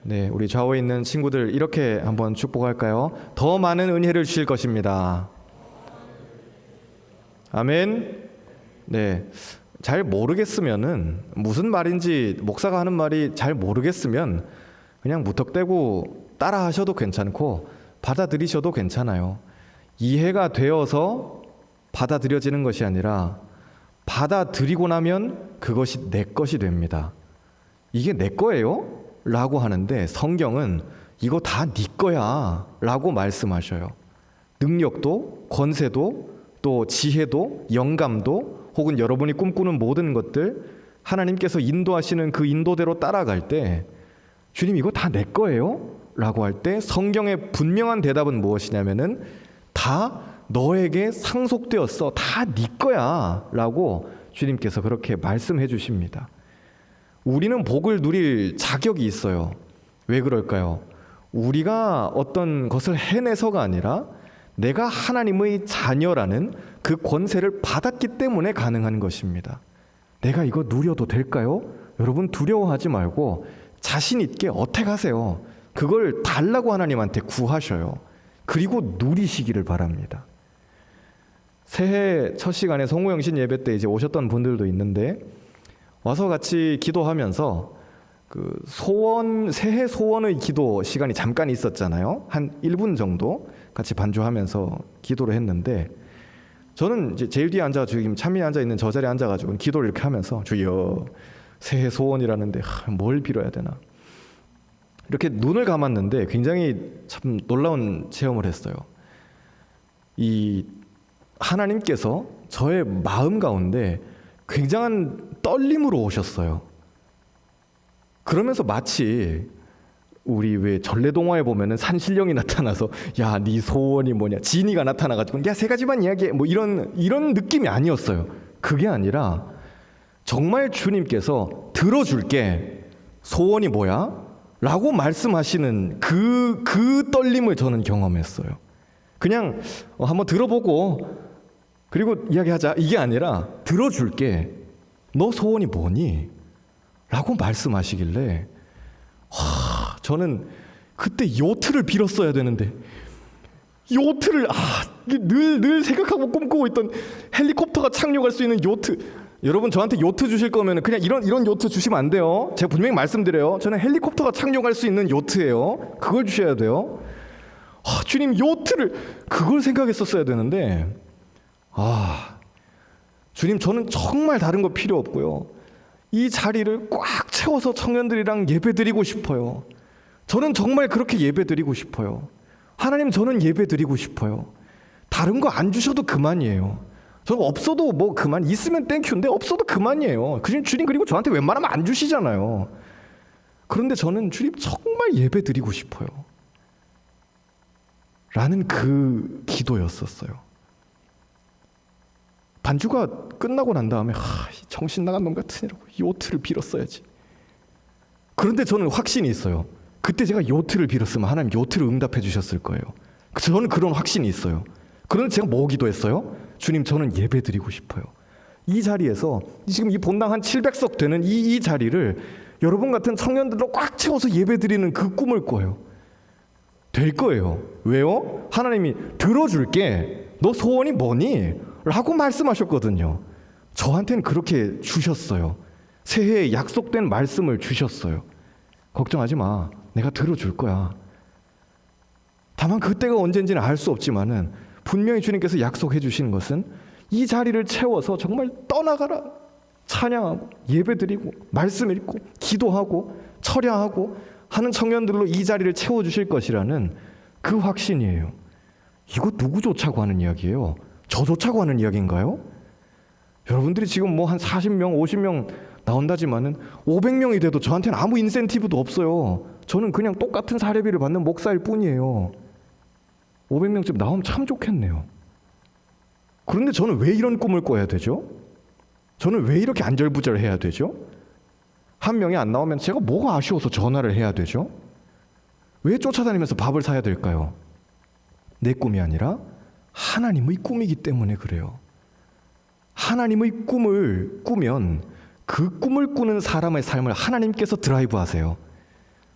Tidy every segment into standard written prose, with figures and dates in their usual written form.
네, 우리 좌우에 있는 친구들 이렇게 한번 축복할까요? 더 많은 은혜를 주실 것입니다. 아멘. 네, 잘 모르겠으면은 무슨 말인지 목사가 하는 말이 잘 모르겠으면 그냥 무턱대고 따라 하셔도 괜찮고 받아들이셔도 괜찮아요. 이해가 되어서 받아들여지는 것이 아니라 받아들이고 나면 그것이 내 것이 됩니다. 이게 내 거예요? 라고 하는데 성경은 이거 다 네 거야 라고 말씀하셔요. 능력도 권세도 또 지혜도 영감도 혹은 여러분이 꿈꾸는 모든 것들 하나님께서 인도하시는 그 인도대로 따라갈 때 주님 이거 다 내 거예요? 라고 할 때 성경의 분명한 대답은 무엇이냐면은 다 너에게 상속되었어. 다 네 거야 라고 주님께서 그렇게 말씀해 주십니다. 우리는 복을 누릴 자격이 있어요. 왜 그럴까요? 우리가 어떤 것을 해내서가 아니라 내가 하나님의 자녀라는 그 권세를 받았기 때문에 가능한 것입니다. 내가 이거 누려도 될까요? 여러분 두려워하지 말고 자신 있게 어택하세요. 그걸 달라고 하나님한테 구하셔요. 그리고 누리시기를 바랍니다. 새해 첫 시간에 성호영신 예배 때 이제 오셨던 분들도 있는데 와서 같이 기도하면서 그 새해 소원의 기도 시간이 잠깐 있었잖아요. 한 1분 정도 같이 반주하면서 기도를 했는데 저는 이제 제일 뒤에 앉아가지고 지금 찬미에 앉아 있는 저 자리에 앉아가지고 기도를 이렇게 하면서 주여 새해 소원이라는데 뭘 빌어야 되나 이렇게 눈을 감았는데 굉장히 참 놀라운 체험을 했어요. 이 하나님께서 저의 마음 가운데 굉장한 떨림으로 오셨어요. 그러면서 마치 우리 왜 전래동화에 보면은 산신령이 나타나서 야, 네 소원이 뭐냐? 지니가 나타나가지고 야, 세 가지만 이야기해. 뭐 이런 느낌이 아니었어요. 그게 아니라 정말 주님께서 들어줄게. 소원이 뭐야? 라고 말씀하시는 그 떨림을 저는 경험했어요. 그냥 한번 들어보고 그리고 이야기하자 이게 아니라 들어줄게. 너 소원이 뭐니? 라고 말씀하시길래 저는 그때 요트를 빌었어야 되는데 요트를 늘 생각하고 꿈꾸고 있던 헬리콥터가 착륙할 수 있는 요트. 여러분 저한테 요트 주실 거면 그냥 이런 요트 주시면 안 돼요. 제가 분명히 말씀드려요. 저는 헬리콥터가 착륙할 수 있는 요트예요. 그걸 주셔야 돼요. 주님 요트를 그걸 생각했었어야 되는데 주님 저는 정말 다른 거 필요 없고요. 이 자리를 꽉 채워서 청년들이랑 예배드리고 싶어요. 저는 정말 그렇게 예배드리고 싶어요. 하나님 저는 예배드리고 싶어요. 다른 거 안 주셔도 그만이에요. 저 없어도 뭐 그만 있으면 땡큐인데 없어도 그만이에요. 주님 그리고 저한테 웬만하면 안 주시잖아요. 그런데 저는 주님 정말 예배드리고 싶어요. 라는 그 기도였었어요. 반주가 끝나고 난 다음에 정신 나간 놈 같으니라고 요트를 빌었어야지. 그런데 저는 확신이 있어요. 그때 제가 요트를 빌었으면 하나님 요트를 응답해 주셨을 거예요. 저는 그런 확신이 있어요. 그런데 제가 뭐 기도했어요? 주님 저는 예배 드리고 싶어요. 이 자리에서 지금 이 본당 한 700석 되는 이 자리를 여러분 같은 청년들로 꽉 채워서 예배 드리는 그 꿈을 꿔요. 될 거예요. 왜요? 하나님이 들어줄게. 너 소원이 뭐니? 라고 말씀하셨거든요. 저한테는 그렇게 주셨어요. 새해에 약속된 말씀을 주셨어요. 걱정하지 마. 내가 들어줄 거야. 다만 그때가 언젠지는 알 수 없지만은 분명히 주님께서 약속해 주신 것은 이 자리를 채워서 정말 떠나가라. 찬양하고 예배드리고 말씀 읽고 기도하고 철야하고 하는 청년들로 이 자리를 채워주실 것이라는 그 확신이에요. 이거 누구 좋자고 하는 이야기예요? 저 좋자고 하는 이야기인가요? 여러분들이 지금 뭐 한 40명, 50명 나온다지만은 500명이 돼도 저한테는 아무 인센티브도 없어요. 저는 그냥 똑같은 사례비를 받는 목사일 뿐이에요. 500명쯤 나오면 참 좋겠네요. 그런데 저는 왜 이런 꿈을 꿔야 되죠? 저는 왜 이렇게 안절부절해야 되죠? 한 명이 안 나오면 제가 뭐가 아쉬워서 전화를 해야 되죠? 왜 쫓아다니면서 밥을 사야 될까요? 내 꿈이 아니라 하나님의 꿈이기 때문에 그래요. 하나님의 꿈을 꾸면 그 꿈을 꾸는 사람의 삶을 하나님께서 드라이브 하세요.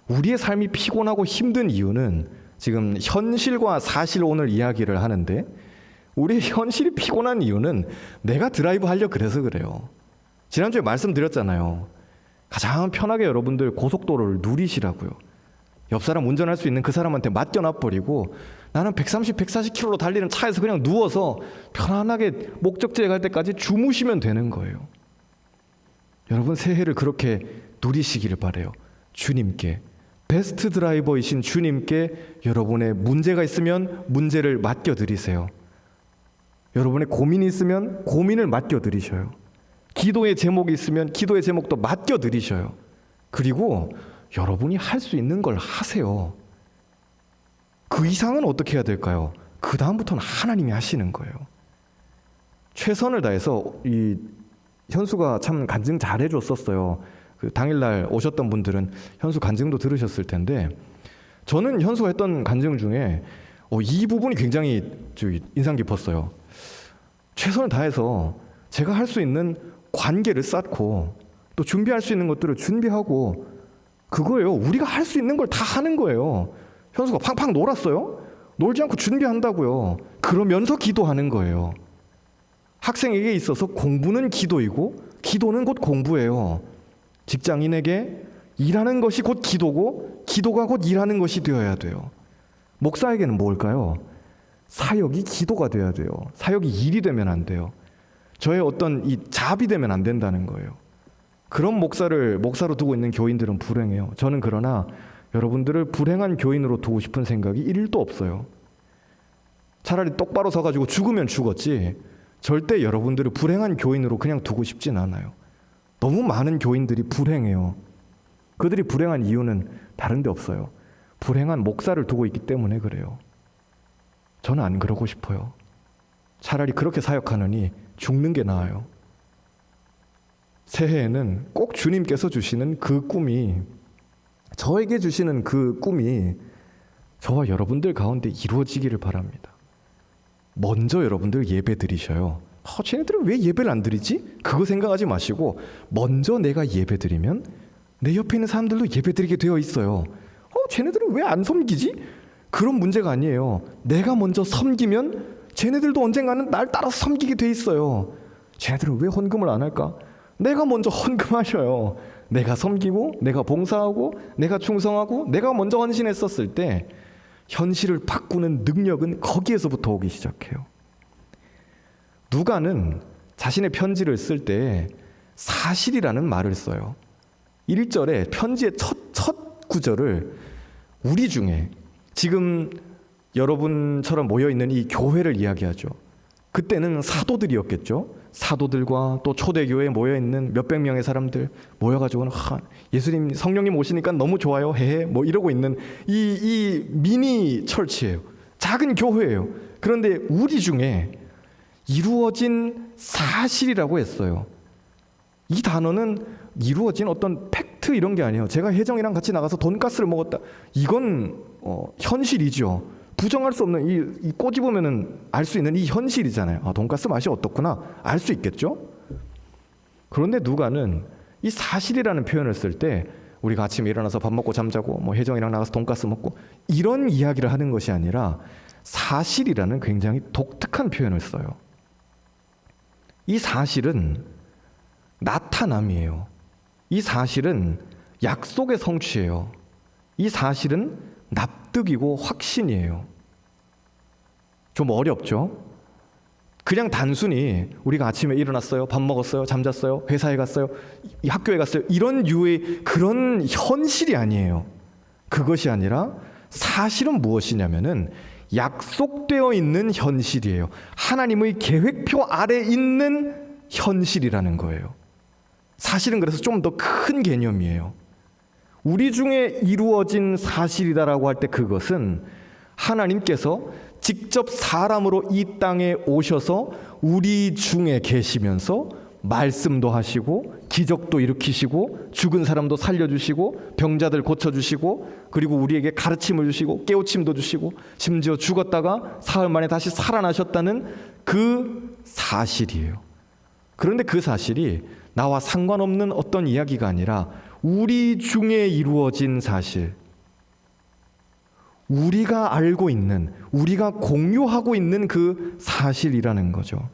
우리의 삶이 피곤하고 힘든 이유는 지금 현실과 사실 오늘 이야기를 하는데 우리의 현실이 피곤한 이유는 내가 드라이브 하려고 그래서 그래요. 지난주에 말씀드렸잖아요. 가장 편하게 여러분들 고속도로를 누리시라고요. 옆 사람 운전할 수 있는 그 사람한테 맡겨놔버리고 나는 130, 140km로 달리는 차에서 그냥 누워서 편안하게 목적지에 갈 때까지 주무시면 되는 거예요. 여러분 새해를 그렇게 누리시기를 바라요. 주님께, 베스트 드라이버이신 주님께 여러분의 문제가 있으면 문제를 맡겨드리세요. 여러분의 고민이 있으면 고민을 맡겨드리셔요. 기도의 제목이 있으면 기도의 제목도 맡겨드리셔요. 그리고 여러분이 할 수 있는 걸 하세요. 그 이상은 어떻게 해야 될까요? 그 다음부터는 하나님이 하시는 거예요. 최선을 다해서 이 현수가 참 간증 잘 해줬었어요. 그 당일날 오셨던 분들은 현수 간증도 들으셨을 텐데 저는 현수가 했던 간증 중에 이 부분이 굉장히 인상 깊었어요. 최선을 다해서 제가 할 수 있는 관계를 쌓고 또 준비할 수 있는 것들을 준비하고 그거예요. 우리가 할 수 있는 걸 다 하는 거예요. 현수가 팡팡 놀았어요? 놀지 않고 준비한다고요. 그러면서 기도하는 거예요. 학생에게 있어서 공부는 기도이고 기도는 곧 공부예요. 직장인에게 일하는 것이 곧 기도고 기도가 곧 일하는 것이 되어야 돼요. 목사에게는 뭘까요? 사역이 기도가 돼야 돼요. 사역이 일이 되면 안 돼요. 저의 어떤 이 잡이 되면 안 된다는 거예요. 그런 목사를 목사로 두고 있는 교인들은 불행해요. 저는 그러나 여러분들을 불행한 교인으로 두고 싶은 생각이 1도 없어요. 차라리 똑바로 서가지고 죽으면 죽었지 절대 여러분들을 불행한 교인으로 그냥 두고 싶진 않아요. 너무 많은 교인들이 불행해요. 그들이 불행한 이유는 다른 데 없어요. 불행한 목사를 두고 있기 때문에 그래요. 저는 안 그러고 싶어요. 차라리 그렇게 사역하느니 죽는 게 나아요. 새해에는 꼭 주님께서 주시는 그 꿈이 저에게 주시는 그 꿈이 저와 여러분들 가운데 이루어지기를 바랍니다. 먼저 여러분들 예배 드리셔요. 쟤네들은 왜 예배를 안 드리지? 그거 생각하지 마시고 먼저 내가 예배 드리면 내 옆에 있는 사람들도 예배 드리게 되어 있어요. 쟤네들은 왜 안 섬기지? 그런 문제가 아니에요. 내가 먼저 섬기면 쟤네들도 언젠가는 날 따라서 섬기게 돼 있어요. 쟤네들은 왜 헌금을 안 할까? 내가 먼저 헌금하셔요. 내가 섬기고 내가 봉사하고 내가 충성하고 내가 먼저 헌신했었을 때 현실을 바꾸는 능력은 거기에서부터 오기 시작해요. 누가는 자신의 편지를 쓸 때 사실이라는 말을 써요. 1절에 편지의 첫 구절을 우리 중에 지금 여러분처럼 모여있는 이 교회를 이야기하죠. 그때는 사도들이었겠죠. 사도들과 또 초대교회에 모여있는 몇백 명의 사람들 모여가지고는 예수님 성령님 오시니까 너무 좋아요 헤헤 뭐 이러고 있는 이 미니 철치예요. 작은 교회예요. 그런데 우리 중에 이루어진 사실이라고 했어요. 이 단어는 이루어진 어떤 팩트 이런 게 아니에요. 제가 혜정이랑 같이 나가서 돈가스를 먹었다. 이건 현실이죠. 부정할 수 없는 이 꼬집으면은 알 수 있는 이 현실이잖아요. 돈가스 맛이 어떻구나 알 수 있겠죠. 그런데 누가는 이 사실이라는 표현을 쓸 때 우리가 아침에 일어나서 밥 먹고 잠자고 뭐 혜정이랑 나가서 돈가스 먹고 이런 이야기를 하는 것이 아니라 사실이라는 굉장히 독특한 표현을 써요. 이 사실은 나타남이에요. 이 사실은 약속의 성취예요. 이 사실은 납득이고 확신이에요. 좀 어렵죠? 그냥 단순히 우리가 아침에 일어났어요, 밥 먹었어요, 잠잤어요, 회사에 갔어요, 학교에 갔어요 이런 류의 그런 현실이 아니에요. 그것이 아니라 사실은 무엇이냐면은 약속되어 있는 현실이에요. 하나님의 계획표 아래 있는 현실이라는 거예요. 사실은 그래서 좀 더 큰 개념이에요. 우리 중에 이루어진 사실이다라고 할 때 그것은 하나님께서 직접 사람으로 이 땅에 오셔서 우리 중에 계시면서 말씀도 하시고 기적도 일으키시고 죽은 사람도 살려주시고 병자들 고쳐주시고 그리고 우리에게 가르침을 주시고 깨우침도 주시고 심지어 죽었다가 사흘 만에 다시 살아나셨다는 그 사실이에요. 그런데 그 사실이 나와 상관없는 어떤 이야기가 아니라 우리 중에 이루어진 사실, 우리가 알고 있는, 우리가 공유하고 있는 그 사실이라는 거죠.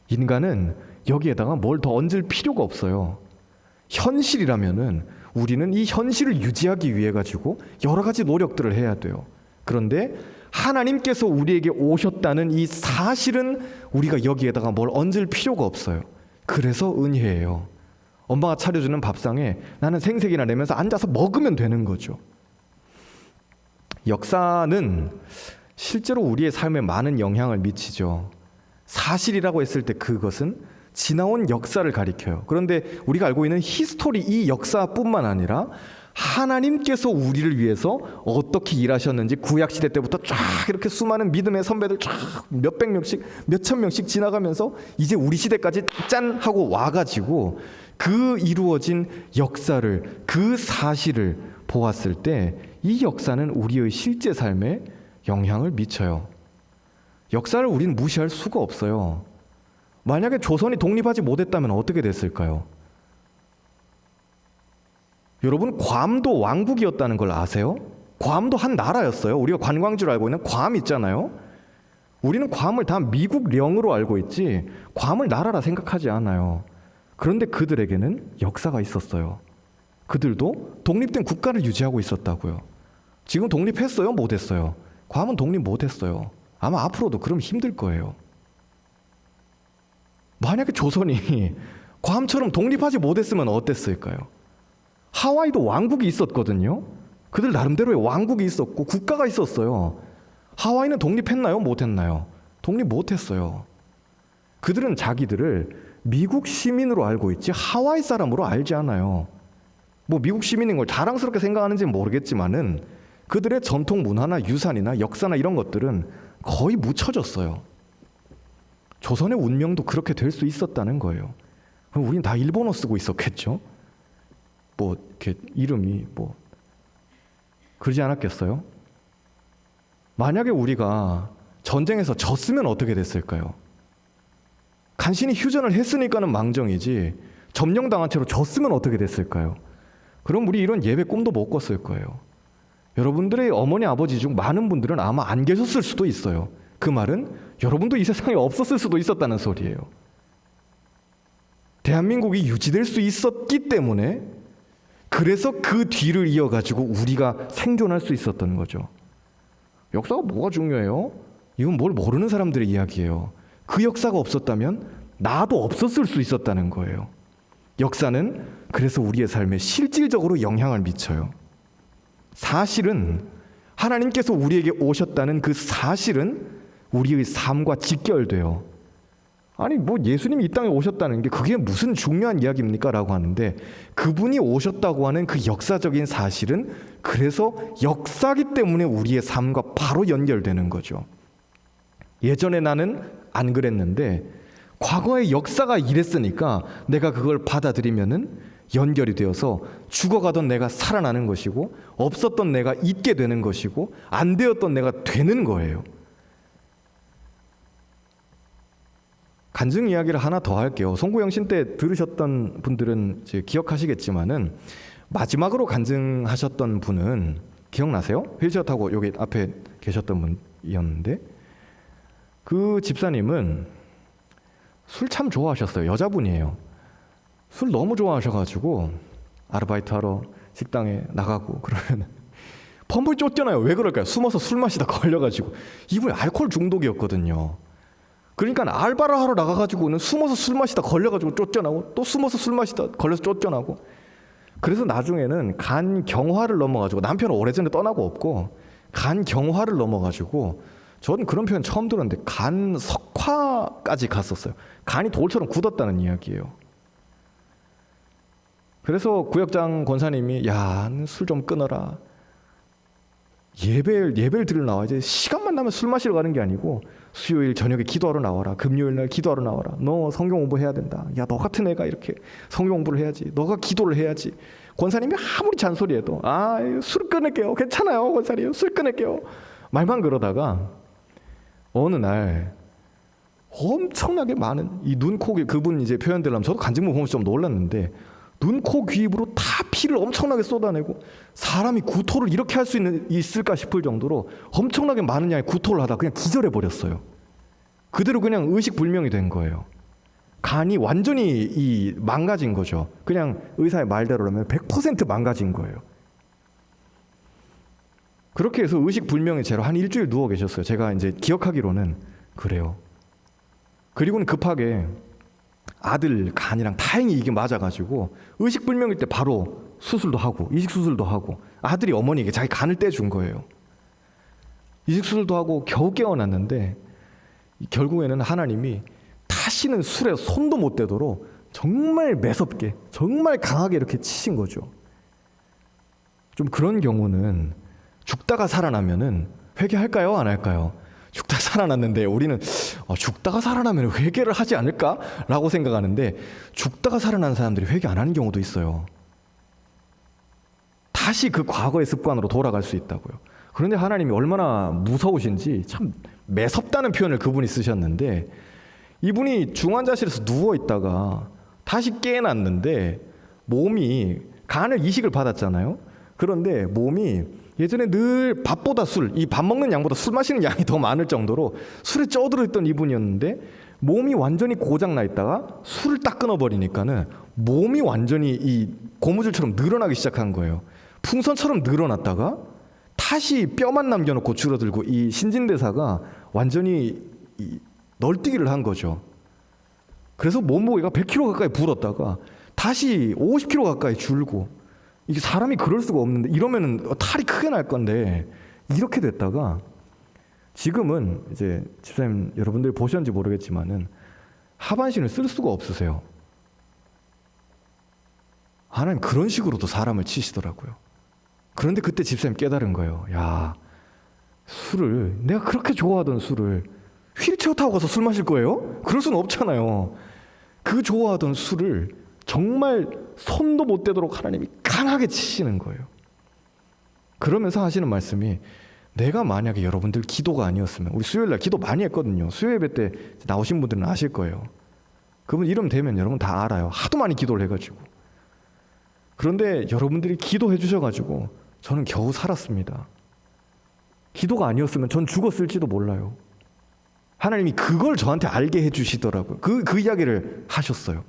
인간은 여기에다가 뭘 더 얹을 필요가 없어요. 현실이라면은 우리는 이 현실을 유지하기 위해 가지고 여러 가지 노력들을 해야 돼요. 그런데 하나님께서 우리에게 오셨다는 이 사실은 우리가 여기에다가 뭘 얹을 필요가 없어요. 그래서 은혜예요. 엄마가 차려주는 밥상에 나는 생색이나 내면서 앉아서 먹으면 되는 거죠. 역사는 실제로 우리의 삶에 많은 영향을 미치죠. 사실이라고 했을 때 그것은 지나온 역사를 가리켜요. 그런데 우리가 알고 있는 히스토리, 이 역사뿐만 아니라 하나님께서 우리를 위해서 어떻게 일하셨는지 구약시대 때부터 쫙 이렇게 수많은 믿음의 선배들 쫙 몇백 명씩 몇천 명씩 지나가면서 이제 우리 시대까지 짠 하고 와가지고 그 이루어진 역사를, 그 사실을 보았을 때 이 역사는 우리의 실제 삶에 영향을 미쳐요. 역사를 우리는 무시할 수가 없어요. 만약에 조선이 독립하지 못했다면 어떻게 됐을까요? 여러분, 괌도 왕국이었다는 걸 아세요? 괌도 한 나라였어요. 우리가 관광지로 알고 있는 괌 있잖아요. 우리는 괌을 다 미국령으로 알고 있지 괌을 나라라 생각하지 않아요. 그런데 그들에게는 역사가 있었어요. 그들도 독립된 국가를 유지하고 있었다고요. 지금 독립했어요? 못했어요? 괌은 독립 못했어요. 아마 앞으로도 그럼 힘들 거예요. 만약에 조선이 괌처럼 독립하지 못했으면 어땠을까요? 하와이도 왕국이 있었거든요. 그들 나름대로의 왕국이 있었고 국가가 있었어요. 하와이는 독립했나요? 못했나요? 독립 못했어요. 그들은 자기들을 미국 시민으로 알고 있지 하와이 사람으로 알지 않아요. 뭐 미국 시민인 걸 자랑스럽게 생각하는지는 모르겠지만은 그들의 전통 문화나 유산이나 역사나 이런 것들은 거의 묻혀졌어요. 조선의 운명도 그렇게 될 수 있었다는 거예요. 그럼 우린 다 일본어 쓰고 있었겠죠? 뭐 이렇게 이름이 뭐 그러지 않았겠어요? 만약에 우리가 전쟁에서 졌으면 어떻게 됐을까요? 간신히 휴전을 했으니까는 망정이지 점령당한 채로 졌으면 어떻게 됐을까요? 그럼 우리 이런 예배 꿈도 못 꿨을 거예요. 여러분들의 어머니 아버지 중 많은 분들은 아마 안 계셨을 수도 있어요. 그 말은 여러분도 이 세상에 없었을 수도 있었다는 소리예요. 대한민국이 유지될 수 있었기 때문에 그래서 그 뒤를 이어가지고 우리가 생존할 수 있었던 거죠. 역사가 뭐가 중요해요? 이건 뭘 모르는 사람들의 이야기예요. 그 역사가 없었다면 나도 없었을 수 있었다는 거예요. 역사는 그래서 우리의 삶에 실질적으로 영향을 미쳐요. 사실은 하나님께서 우리에게 오셨다는 그 사실은 우리의 삶과 직결돼요. 아니 뭐 예수님이 이 땅에 오셨다는 게 그게 무슨 중요한 이야기입니까? 라고 하는데 그분이 오셨다고 하는 그 역사적인 사실은 그래서 역사기 때문에 우리의 삶과 바로 연결되는 거죠. 예전에 나는 안 그랬는데 과거의 역사가 이랬으니까 내가 그걸 받아들이면은 연결이 되어서 죽어가던 내가 살아나는 것이고 없었던 내가 있게 되는 것이고 안 되었던 내가 되는 거예요. 간증 이야기를 하나 더 할게요. 송구영신 때 들으셨던 분들은 이제 기억하시겠지만은 마지막으로 간증하셨던 분은 기억나세요? 휠체어 타고 여기 앞에 계셨던 분이었는데 그 집사님은 술 참 좋아하셨어요. 여자분이에요. 술 너무 좋아하셔가지고 아르바이트 하러 식당에 나가고 그러면 펌을 쫓잖아요. 왜 그럴까요? 숨어서 술 마시다 걸려가지고 이분이 알코올 중독이었거든요. 그러니까 알바를 하러 나가가지고는 숨어서 술 마시다 걸려가지고 쫓겨나고 또 숨어서 술 마시다 걸려서 쫓겨나고 그래서 나중에는 간경화를 넘어가지고 남편은 오래전에 떠나고 없고 간경화를 넘어가지고 저는 그런 표현 처음 들었는데 간석화까지 갔었어요. 간이 돌처럼 굳었다는 이야기예요. 그래서 구역장 권사님이 야, 술 좀 끊어라. 예배를 들으러 나와. 이제 시간만 나면 술 마시러 가는 게 아니고 수요일 저녁에 기도하러 나와라. 금요일 날 기도하러 나와라. 너 성경 공부해야 된다. 야, 너 같은 애가 이렇게 성경 공부를 해야지. 너가 기도를 해야지. 권사님이 아무리 잔소리해도 술 끊을게요. 괜찮아요. 권사님 술 끊을게요. 말만 그러다가 어느 날 엄청나게 많은 이 눈, 코, 그분 이제 표현들을 하면 저도 간증문 보면서 좀 놀랐는데 눈, 코, 귀, 입으로 다 피를 엄청나게 쏟아내고 사람이 구토를 이렇게 할 수 있을까 싶을 정도로 엄청나게 많은 양의 구토를 하다 그냥 기절해 버렸어요. 그대로 그냥 의식불명이 된 거예요. 간이 완전히 망가진 거죠. 그냥 의사의 말대로라면 100% 망가진 거예요. 그렇게 해서 의식불명의 채로 한 일주일 누워 계셨어요. 제가 이제 기억하기로는 그래요. 그리고는 급하게 아들 간이랑 다행히 이게 맞아가지고 의식불명일 때 바로 수술도 하고 이식수술도 하고 아들이 어머니에게 자기 간을 떼준 거예요. 이식수술도 하고 겨우 깨어났는데 결국에는 하나님이 다시는 술에 손도 못 대도록 정말 매섭게 정말 강하게 이렇게 치신 거죠. 좀 그런 경우는 죽다가 살아나면은 회개할까요? 안 할까요? 죽다 살아났는데 우리는 죽다가 살아나면 회개를 하지 않을까라고 생각하는데 죽다가 살아난 사람들이 회개 안 하는 경우도 있어요. 다시 그 과거의 습관으로 돌아갈 수 있다고요. 그런데 하나님이 얼마나 무서우신지 참 매섭다는 표현을 그분이 쓰셨는데 이분이 중환자실에서 누워 있다가 다시 깨어났는데 몸이 간을 이식을 받았잖아요. 그런데 몸이 예전에 늘 밥보다 이 밥 먹는 양보다 술 마시는 양이 더 많을 정도로 술에 쪄들어 있던 이분이었는데 몸이 완전히 고장나 있다가 술을 딱 끊어버리니까는 몸이 완전히 이 고무줄처럼 늘어나기 시작한 거예요. 풍선처럼 늘어났다가 다시 뼈만 남겨놓고 줄어들고 이 신진대사가 완전히 널뛰기를 한 거죠. 그래서 몸무게가 100kg 가까이 불었다가 다시 50kg 가까이 줄고 이게 사람이 그럴 수가 없는데 이러면은 탈이 크게 날 건데 이렇게 됐다가 지금은 이제 집사님 여러분들이 보셨는지 모르겠지만은 하반신을 쓸 수가 없으세요. 하나님 그런 식으로도 사람을 치시더라고요. 그런데 그때 집사님 깨달은 거예요. 야, 술을 내가 그렇게 좋아하던 술을 휠체어 타고 가서 술 마실 거예요? 그럴 수는 없잖아요. 그 좋아하던 술을 정말 손도 못 대도록 하나님이 강하게 치시는 거예요. 그러면서 하시는 말씀이 내가 만약에 여러분들 기도가 아니었으면 우리 수요일날 기도 많이 했거든요. 수요 예배 때 나오신 분들은 아실 거예요. 그분 이름 되면 여러분 다 알아요. 하도 많이 기도를 해가지고. 그런데 여러분들이 기도해 주셔가지고 저는 겨우 살았습니다. 기도가 아니었으면 전 죽었을지도 몰라요. 하나님이 그걸 저한테 알게 해주시더라고요. 그 이야기를 하셨어요.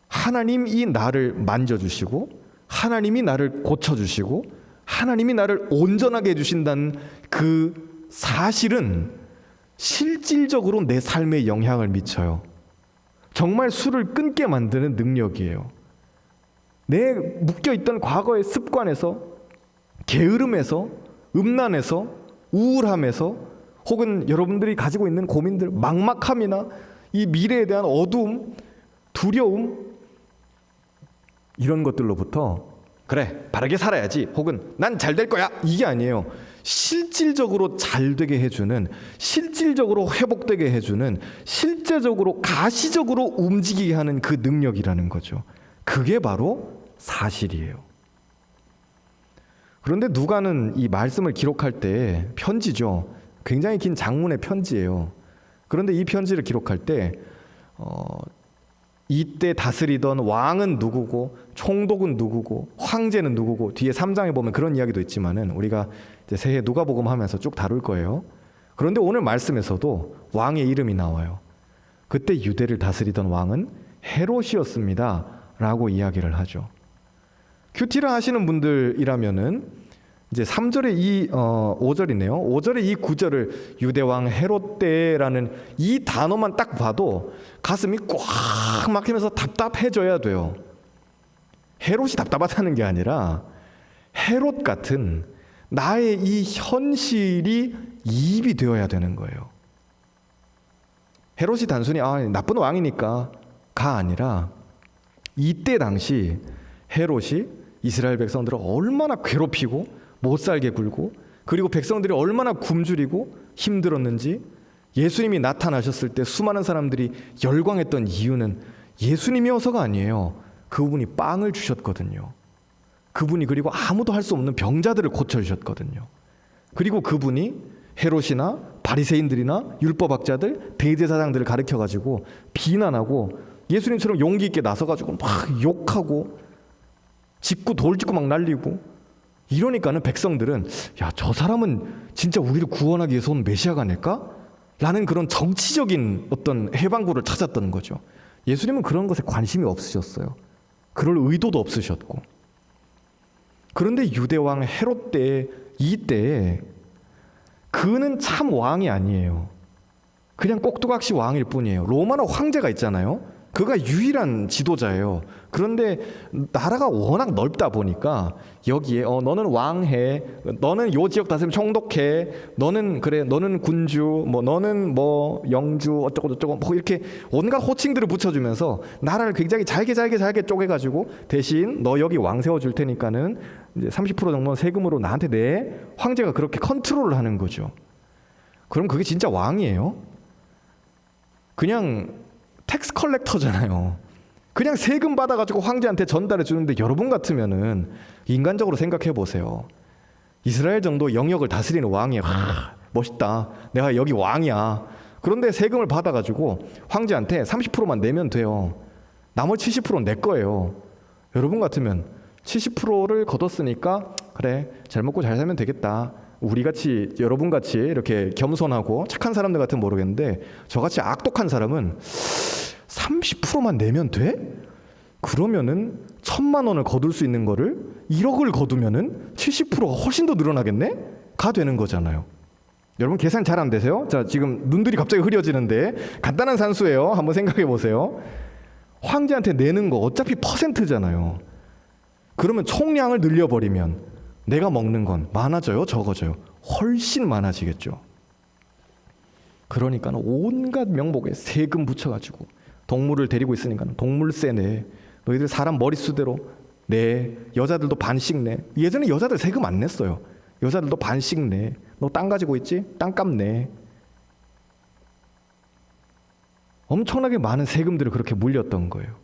하나님이 나를 만져주시고 하나님이 나를 고쳐주시고 하나님이 나를 온전하게 해주신다는 그 사실은 실질적으로 내 삶에 영향을 미쳐요. 정말 술을 끊게 만드는 능력이에요. 내 묶여있던 과거의 습관에서 게으름에서 음란에서 우울함에서 혹은 여러분들이 가지고 있는 고민들 막막함이나 이 미래에 대한 어두움 두려움 이런 것들로부터 그래 바르게 살아야지 혹은 난 잘 될 거야 이게 아니에요. 실질적으로 잘 되게 해주는 실질적으로 회복되게 해주는 실제적으로 가시적으로 움직이게 하는 그 능력이라는 거죠. 그게 바로 사실이에요. 그런데 누가는 이 말씀을 기록할 때 편지죠. 굉장히 긴 장문의 편지예요. 그런데 이 편지를 기록할 때 이때 다스리던 왕은 누구고 총독은 누구고 황제는 누구고 뒤에 3장에 보면 그런 이야기도 있지만은 우리가 이제 새해 누가복음 하면서 쭉 다룰 거예요. 그런데 오늘 말씀에서도 왕의 이름이 나와요. 그때 유대를 다스리던 왕은 헤롯이었습니다 라고 이야기를 하죠. 큐티를 하시는 분들이라면은 이제 3절에 5절이네요. 5절에 이 구절을 유대왕 헤롯 때라는 이 단어만 딱 봐도 가슴이 꽉 막히면서 답답해져야 돼요. 헤롯이 답답하다는 게 아니라 헤롯 같은 나의 이 현실이 이입이 되어야 되는 거예요. 헤롯이 단순히 나쁜 왕이니까 가 아니라 이때 당시 헤롯이 이스라엘 백성들을 얼마나 괴롭히고 못 살게 굴고 그리고 백성들이 얼마나 굶주리고 힘들었는지 예수님이 나타나셨을 때 수많은 사람들이 열광했던 이유는 예수님이어서가 아니에요. 그분이 빵을 주셨거든요. 그분이 그리고 아무도 할 수 없는 병자들을 고쳐주셨거든요. 그리고 그분이 헤롯이나 바리새인들이나 율법학자들 대제사장들을 가르쳐가지고 비난하고 예수님처럼 용기 있게 나서가지고 막 욕하고 짓고 돌짓고 막 날리고 이러니까는 백성들은 야, 저 사람은 진짜 우리를 구원하기 위해서 온 메시아가 아닐까? 라는 그런 정치적인 어떤 해방구를 찾았던 거죠. 예수님은 그런 것에 관심이 없으셨어요. 그럴 의도도 없으셨고. 그런데 유대왕 헤롯 때 이때에 그는 참 왕이 아니에요. 그냥 꼭두각시 왕일 뿐이에요. 로마는 황제가 있잖아요. 그가 유일한 지도자예요. 그런데 나라가 워낙 넓다 보니까 여기에 너는 왕해, 너는 요 지역 다스림 총독해, 너는 그래, 너는 군주, 뭐 너는 뭐 영주 어쩌고 저쩌고 뭐 이렇게 온갖 호칭들을 붙여주면서 나라를 굉장히 잘게 쪼개가지고 대신 너 여기 왕 세워줄 테니까는 이제 30% 정도는 세금으로 나한테 내. 황제가 그렇게 컨트롤을 하는 거죠. 그럼 그게 진짜 왕이에요? 그냥 텍스 컬렉터잖아요. 그냥 세금 받아가지고 황제한테 전달해 주는데 여러분 같으면은 인간적으로 생각해 보세요. 이스라엘 정도 영역을 다스리는 왕이야. 멋있다. 내가 여기 왕이야. 그런데 세금을 받아가지고 황제한테 30%만 내면 돼요. 나머지 70%는 내 거예요. 여러분 같으면 70%를 걷었으니까 그래, 잘 먹고 잘 살면 되겠다. 우리같이 여러분같이 이렇게 겸손하고 착한 사람들 같으면 모르겠는데 저같이 악독한 사람은 30%만 내면 돼? 그러면은 1,000만 원을 거둘 수 있는 거를 1억을 거두면은 70%가 훨씬 더 늘어나겠네? 가 되는 거잖아요. 여러분 계산 잘 안 되세요? 자, 지금 눈들이 갑자기 흐려지는데 간단한 산수예요. 한번 생각해 보세요. 황제한테 내는 거 어차피 퍼센트잖아요. 그러면 총량을 늘려버리면 내가 먹는 건 많아져요? 적어져요? 훨씬 많아지겠죠. 그러니까 온갖 명목에 세금 붙여가지고 동물을 데리고 있으니까 동물세 내, 너희들 사람 머릿수대로 내, 여자들도 반씩 내. 예전에 여자들 세금 안 냈어요. 여자들도 반씩 내. 너 땅 가지고 있지? 땅값 내. 엄청나게 많은 세금들을 그렇게 물렸던 거예요.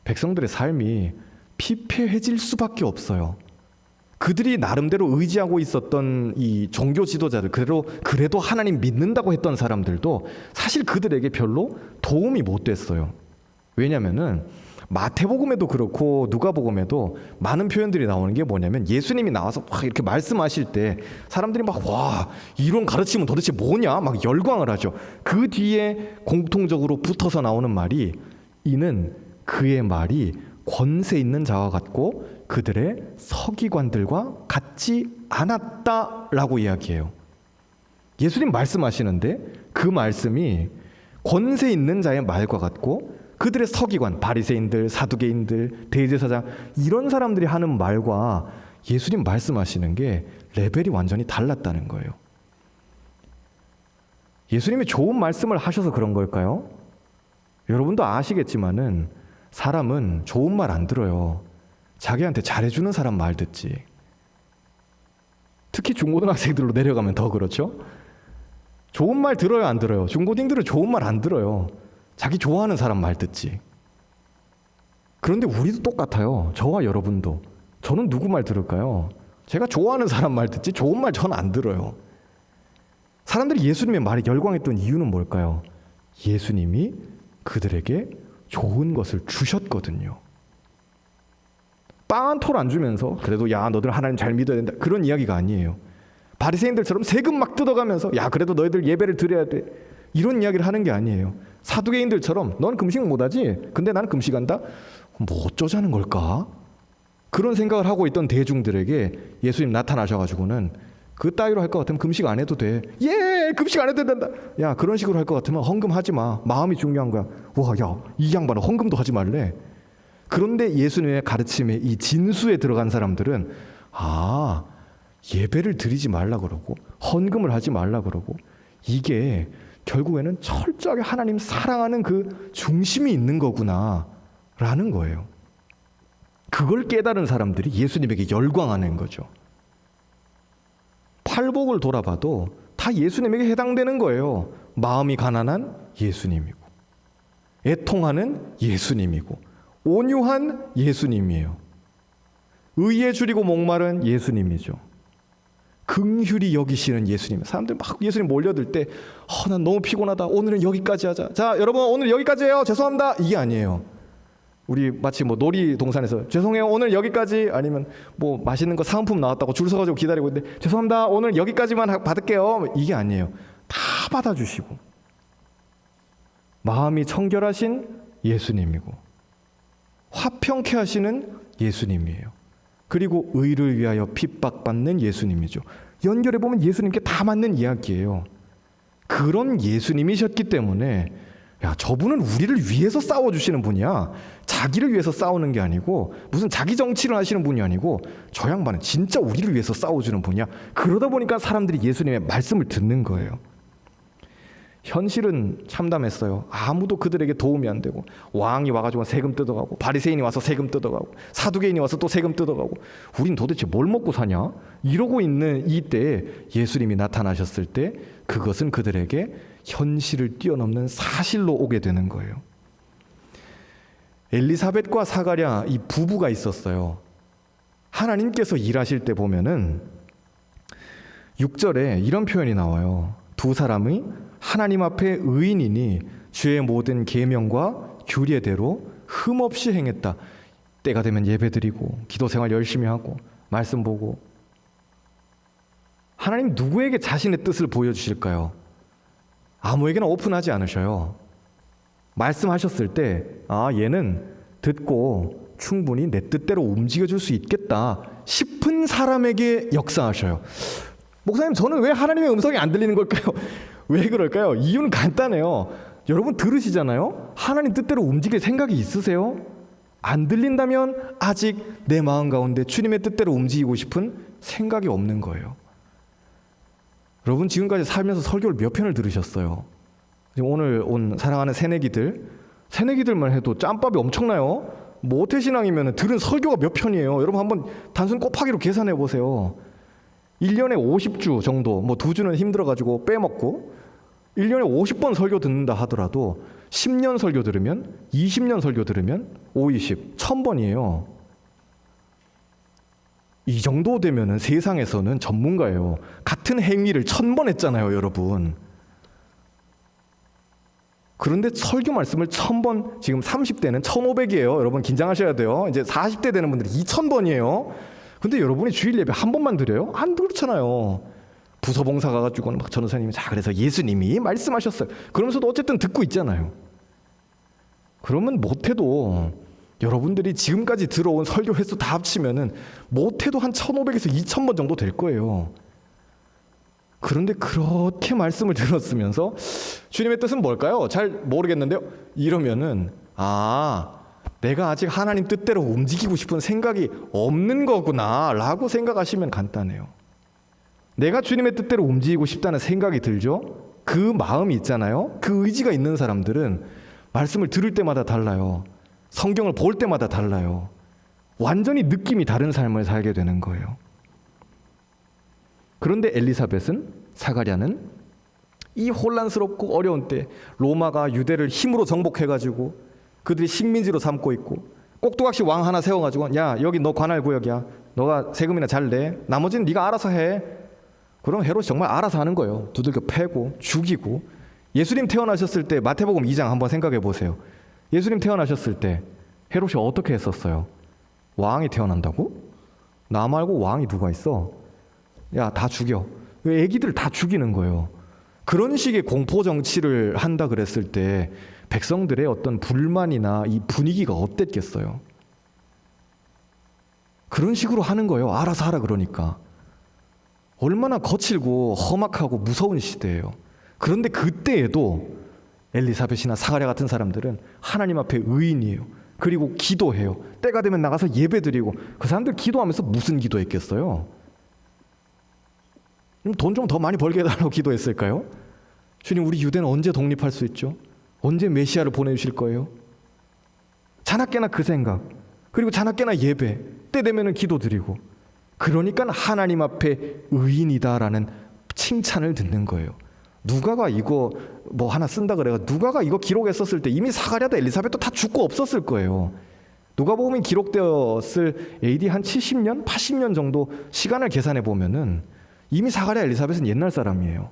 백성들의 삶이 피폐해질 수밖에 없어요. 그들이 나름대로 의지하고 있었던 이 종교 지도자들, 그래도 하나님 믿는다고 했던 사람들도 사실 그들에게 별로 도움이 못 됐어요. 왜냐면은 마태복음에도 그렇고 누가복음에도 많은 표현들이 나오는 게 뭐냐면 예수님이 나와서 막 이렇게 말씀하실 때 사람들이 막 와, 이런 가르침은 도대체 뭐냐? 막 열광을 하죠. 그 뒤에 공통적으로 붙어서 나오는 말이 이는 그의 말이 권세 있는 자와 같고 그들의 서기관들과 같지 않았다라고 이야기해요. 예수님 말씀하시는데 그 말씀이 권세 있는 자의 말과 같고 그들의 서기관, 바리새인들, 사두개인들, 대제사장 이런 사람들이 하는 말과 예수님 말씀하시는 게 레벨이 완전히 달랐다는 거예요. 예수님이 좋은 말씀을 하셔서 그런 걸까요? 여러분도 아시겠지만은 사람은 좋은 말 안 들어요. 자기한테 잘해주는 사람 말 듣지. 특히 중고등학생들로 내려가면 더 그렇죠. 좋은 말 들어요, 안 들어요? 중고딩들은 좋은 말 안 들어요. 자기 좋아하는 사람 말 듣지. 그런데 우리도 똑같아요. 저와 여러분도. 저는 누구 말 들을까요? 제가 좋아하는 사람 말 듣지 좋은 말 전 안 들어요. 사람들이 예수님의 말에 열광했던 이유는 뭘까요? 예수님이 그들에게 좋은 것을 주셨거든요. 빵 한 톨 안 주면서 그래도 야 너들 하나님 잘 믿어야 된다 그런 이야기가 아니에요. 바리새인들처럼 세금 막 뜯어가면서 야 그래도 너희들 예배를 드려야 돼 이런 이야기를 하는 게 아니에요. 사두개인들처럼 넌 금식 못하지? 근데 나는 금식한다? 뭐 어쩌자는 걸까? 그런 생각을 하고 있던 대중들에게 예수님 나타나셔가지고는 그 따위로 할 것 같으면 금식 안 해도 돼. 예, 금식 안 해도 된다. 야 그런 식으로 할 것 같으면 헌금하지 마. 마음이 중요한 거야. 와, 야 이 양반은 헌금도 하지 말래. 그런데 예수님의 가르침에 이 진수에 들어간 사람들은 아 예배를 드리지 말라 그러고 헌금을 하지 말라 그러고 이게 결국에는 철저하게 하나님 사랑하는 그 중심이 있는 거구나 라는 거예요. 그걸 깨달은 사람들이 예수님에게 열광하는 거죠. 팔복을 돌아봐도 다 예수님에게 해당되는 거예요. 마음이 가난한 예수님이고 애통하는 예수님이고 온유한 예수님이에요. 의에 줄이고 목마른 예수님이죠. 긍휼히 여기시는 예수님. 사람들 막 예수님 몰려들 때 난 너무 피곤하다. 오늘은 여기까지 하자. 자, 여러분 오늘 여기까지 해요. 죄송합니다. 이게 아니에요. 우리 마치 뭐 놀이동산에서 죄송해요. 오늘 여기까지, 아니면 뭐 맛있는 거 사은품 나왔다고 줄 서가지고 기다리고 있는데 죄송합니다. 오늘 여기까지만 받을게요. 이게 아니에요. 다 받아주시고 마음이 청결하신 예수님이고 화평케 하시는 예수님이에요. 그리고 의를 위하여 핍박받는 예수님이죠. 연결해보면 예수님께 다 맞는 이야기예요. 그런 예수님이셨기 때문에 저분은 우리를 위해서 싸워주시는 분이야. 자기를 위해서 싸우는 게 아니고 무슨 자기 정치를 하시는 분이 아니고 저 양반은 진짜 우리를 위해서 싸워주는 분이야. 그러다 보니까 사람들이 예수님의 말씀을 듣는 거예요. 현실은 참담했어요. 아무도 그들에게 도움이 안 되고 왕이 와가지고 세금 뜯어가고 바리새인이 와서 세금 뜯어가고 사두개인이 와서 또 세금 뜯어가고 우린 도대체 뭘 먹고 사냐? 이러고 있는 이때에 예수님이 나타나셨을 때 그것은 그들에게 현실을 뛰어넘는 사실로 오게 되는 거예요. 엘리사벳과 사가랴 이 부부가 있었어요. 하나님께서 일하실 때 보면은 6절에 이런 표현이 나와요. 두 사람이 하나님 앞에 의인이니 주의 모든 계명과 규례대로 흠없이 행했다. 때가 되면 예배드리고 기도생활 열심히 하고 말씀 보고. 하나님 누구에게 자신의 뜻을 보여주실까요? 아무에게나 오픈하지 않으셔요. 말씀하셨을 때 얘는 듣고 충분히 내 뜻대로 움직여줄 수 있겠다 싶은 사람에게 역사하셔요. 목사님, 저는 왜 하나님의 음성이 안 들리는 걸까요? 왜 그럴까요? 이유는 간단해요. 여러분 들으시잖아요? 하나님 뜻대로 움직일 생각이 있으세요? 안 들린다면 아직 내 마음 가운데 주님의 뜻대로 움직이고 싶은 생각이 없는 거예요. 여러분 지금까지 살면서 설교를 몇 편을 들으셨어요? 지금 오늘 온 사랑하는 새내기들만 해도 짬밥이 엄청나요. 모태신앙이면 들은 설교가 몇 편이에요. 여러분 한번 단순 곱하기로 계산해 보세요. 1년에 50주 정도, 뭐 2주는 힘들어가지고 빼먹고 1년에 50번 설교 듣는다 하더라도 10년 설교 들으면 20년 설교 들으면 520, 1000번이에요. 이 정도 되면은 세상에서는 전문가예요. 같은 행위를 1000번 했잖아요, 여러분. 그런데 설교 말씀을 1000번, 지금 30대는 1500이에요. 여러분 긴장하셔야 돼요. 이제 40대 되는 분들이 2000번이에요. 근데 여러분이 주일 예배 한 번만 드려요? 안 그렇잖아요. 부서봉사 가가지고는 막 전도사님이 자 그래서 예수님이 말씀하셨어요. 그러면서도 어쨌든 듣고 있잖아요. 그러면 못해도 여러분들이 지금까지 들어온 설교 횟수 다 합치면은 못해도 한 1500에서 2000번 정도 될 거예요. 그런데 그렇게 말씀을 들었으면서 주님의 뜻은 뭘까요? 잘 모르겠는데요. 이러면은 내가 아직 하나님 뜻대로 움직이고 싶은 생각이 없는 거구나 라고 생각하시면 간단해요. 내가 주님의 뜻대로 움직이고 싶다는 생각이 들죠? 그 마음이 있잖아요. 그 의지가 있는 사람들은 말씀을 들을 때마다 달라요. 성경을 볼 때마다 달라요. 완전히 느낌이 다른 삶을 살게 되는 거예요. 그런데 엘리사벳은, 사가랴는 이 혼란스럽고 어려운 때 로마가 유대를 힘으로 정복해가지고 그들이 식민지로 삼고 있고 꼭두각시 왕 하나 세워가지고 야 여기 너 관할구역이야. 너가 세금이나 잘 내. 나머지는 네가 알아서 해. 그럼 헤롯이 정말 알아서 하는 거예요. 두들겨 패고 죽이고. 예수님 태어나셨을 때 마태복음 2장 한번 생각해 보세요. 예수님 태어나셨을 때 헤롯이 어떻게 했었어요? 왕이 태어난다고? 나 말고 왕이 누가 있어? 야 다 죽여. 애기들 다 죽이는 거예요. 그런 식의 공포 정치를 한다 그랬을 때 백성들의 어떤 불만이나 이 분위기가 어땠겠어요? 그런 식으로 하는 거예요. 알아서 하라 그러니까. 얼마나 거칠고 험악하고 무서운 시대예요. 그런데 그때에도 엘리사벳이나 사가랴 같은 사람들은 하나님 앞에 의인이에요. 그리고 기도해요. 때가 되면 나가서 예배드리고. 그 사람들 기도하면서 무슨 기도했겠어요? 돈 좀 더 많이 벌게 해달라고 기도했을까요? 주님, 우리 유대는 언제 독립할 수 있죠? 언제 메시아를 보내주실 거예요? 자나깨나 그 생각, 그리고 자나깨나 예배, 때 되면은 기도드리고. 그러니까 하나님 앞에 의인이다라는 칭찬을 듣는 거예요. 누가가 이거 뭐 하나 쓴다 그래가 누가가 이거 기록했었을 때 이미 사가랴도 엘리사벳도 다 죽고 없었을 거예요. 누가복음이 기록되었을 AD 한 70년, 80년 정도 시간을 계산해 보면은 이미 사가랴 엘리사벳은 옛날 사람이에요.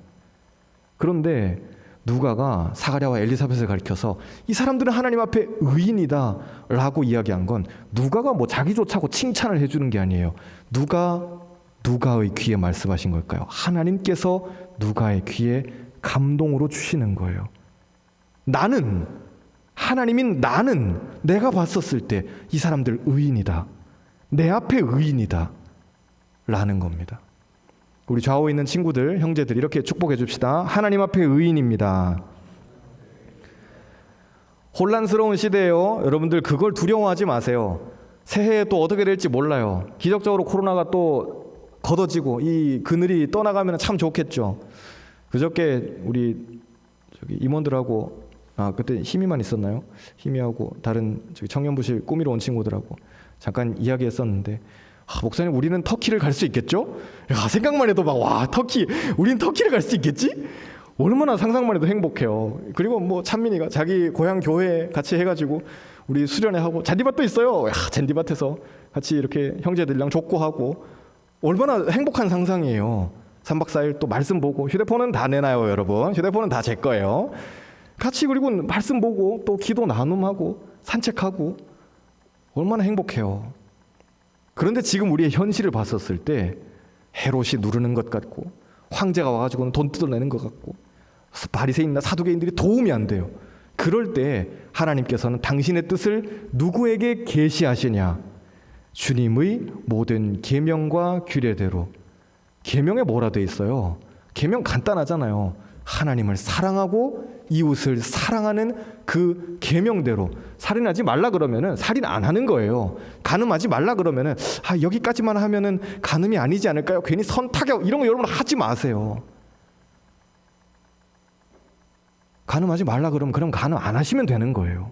그런데 누가가 사가랴와 엘리사벳을 가리켜서 이 사람들은 하나님 앞에 의인이다 라고 이야기한 건 누가가 뭐 자기조차고 칭찬을 해주는 게 아니에요. 누가의 귀에 말씀하신 걸까요? 하나님께서 누가의 귀에 감동으로 주시는 거예요. 하나님인 나는 내가 봤었을 때 이 사람들 의인이다, 내 앞에 의인이다 라는 겁니다. 우리 좌우에 있는 친구들, 형제들 이렇게 축복해 줍시다. 하나님 앞에 의인입니다. 혼란스러운 시대예요. 여러분들 그걸 두려워하지 마세요. 새해에 또 어떻게 될지 몰라요. 기적적으로 코로나가 또 걷어지고 이 그늘이 떠나가면 참 좋겠죠. 그저께 우리 임원들하고 그때 힘이만 있었나요? 힘이하고 다른 청년부실 꾸미러 온 친구들하고 잠깐 이야기했었는데 목사님 우리는 터키를 갈 수 있겠죠? 생각만 해도 터키, 우린 터키를 갈 수 있겠지? 얼마나 상상만 해도 행복해요. 그리고 뭐 찬민이가 자기 고향 교회 같이 해가지고 우리 수련회 하고 잔디밭도 있어요. 잔디밭에서 같이 이렇게 형제들이랑 족구하고 얼마나 행복한 상상이에요. 3박 4일 또 말씀 보고, 휴대폰은 다 내놔요 여러분. 휴대폰은 다 제 거예요. 같이 그리고 말씀 보고 또 기도 나눔하고 산책하고 얼마나 행복해요. 그런데 지금 우리의 현실을 봤었을 때 헤롯이 누르는 것 같고 황제가 와가지고는 돈 뜯어내는 것 같고 바리새인이나 사두개인들이 도움이 안 돼요. 그럴 때 하나님께서는 당신의 뜻을 누구에게 계시하시냐? 주님의 모든 계명과 규례대로. 계명에 뭐라 돼 있어요? 계명 간단하잖아요. 하나님을 사랑하고 이웃을 사랑하는 그 계명대로. 살인하지 말라 그러면은 살인 안 하는 거예요. 간음하지 말라 그러면은 여기까지만 하면은 간음이 아니지 않을까요? 괜히 선타격 이런 거 여러분 하지 마세요. 간음하지 말라 그러면 그럼 간음 안 하시면 되는 거예요.